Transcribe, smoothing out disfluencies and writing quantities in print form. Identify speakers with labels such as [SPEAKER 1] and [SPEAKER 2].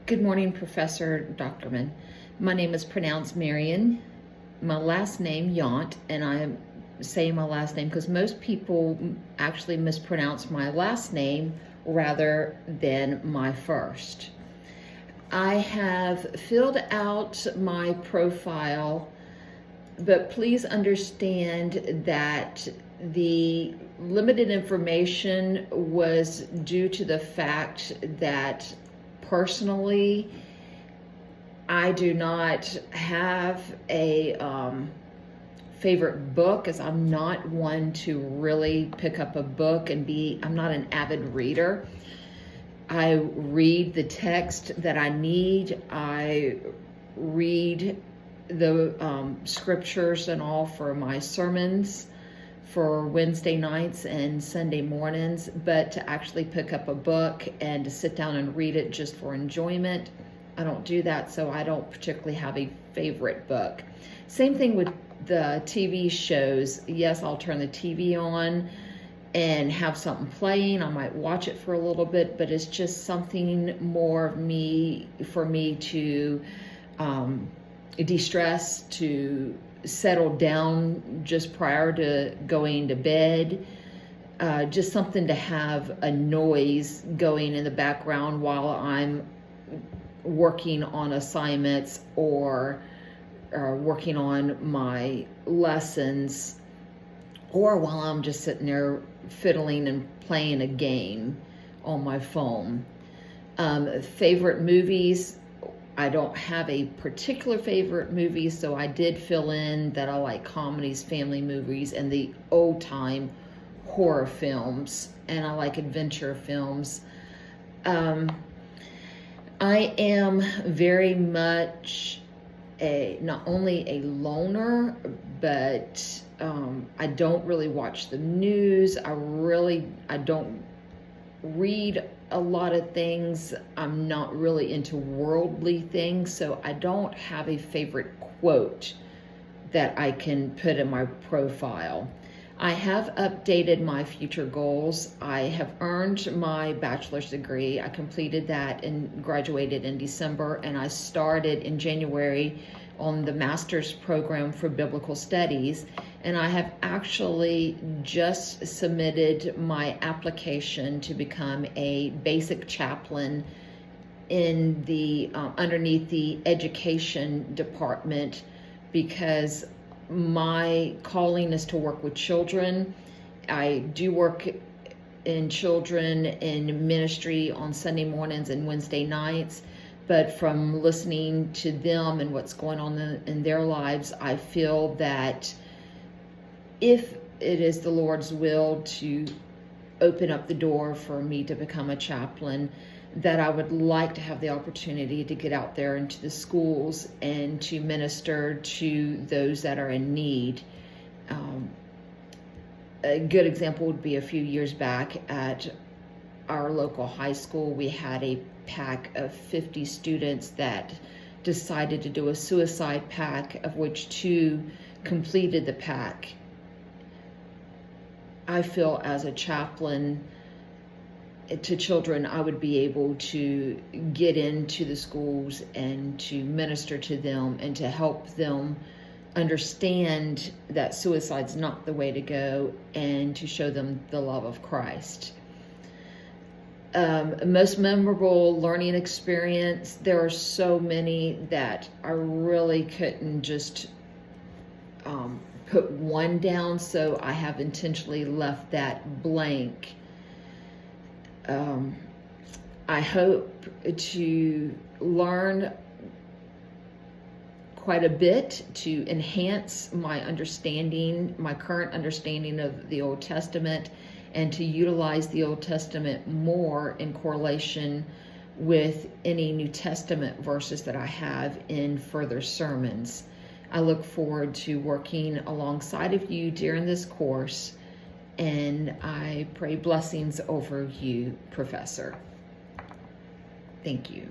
[SPEAKER 1] Good morning, Professor Doctorman. My name is pronounced Marion. My last name, Yount, and I'm saying my last name because most people actually mispronounce my last name rather than my first. I have filled out my profile, but please understand that the limited information was due to the fact that personally, I do not have a favorite book, as I'm not one to really pick up a book and I'm not an avid reader. I read the text that I need. I read the scriptures and all for my sermons for Wednesday nights and Sunday mornings, but to actually pick up a book and to sit down and read it just for enjoyment, I don't do that, so I don't particularly have a favorite book. Same thing with the TV shows. Yes, I'll turn the TV on and have something playing. I might watch it for a little bit, but it's just something more for me to de-stress, to settle down just prior to going to bed. Just something to have a noise going in the background while I'm working on assignments or working on my lessons, or while I'm just sitting there fiddling and playing a game on my phone. Favorite movies, I don't have a particular favorite movie, so I did fill in that I like comedies, family movies, and the old time horror films, and I like adventure films. I am very much not only a loner, but I don't really watch the news. I don't read a lot of things. I'm not really into worldly things, so I don't have a favorite quote that I can put in my profile. I have updated my future goals. I have earned my bachelor's degree. I completed that and graduated in December, and I started in January on the master's program for biblical studies. And I have actually just submitted my application to become a basic chaplain in the underneath the education department, because my calling is to work with children. I do work in children in ministry on Sunday mornings and Wednesday nights, but from listening to them and what's going on in their lives, I feel that if it is the Lord's will to open up the door for me to become a chaplain, that I would like to have the opportunity to get out there into the schools and to minister to those that are in need. A good example would be a few years back at our local high school. We had a pack of 50 students that decided to do a suicide pack, of which 2 completed the pack. I feel as a chaplain to children, I would be able to get into the schools and to minister to them and to help them understand that suicide's not the way to go, and to show them the love of Christ. Most memorable learning experience, there are so many that I really couldn't just put one down, so I have intentionally left that blank. I hope to learn quite a bit to enhance my understanding, my current understanding of the Old Testament, and to utilize the Old Testament more in correlation with any New Testament verses that I have in further sermons. I look forward to working alongside of you during this course, and I pray blessings over you, Professor. Thank you.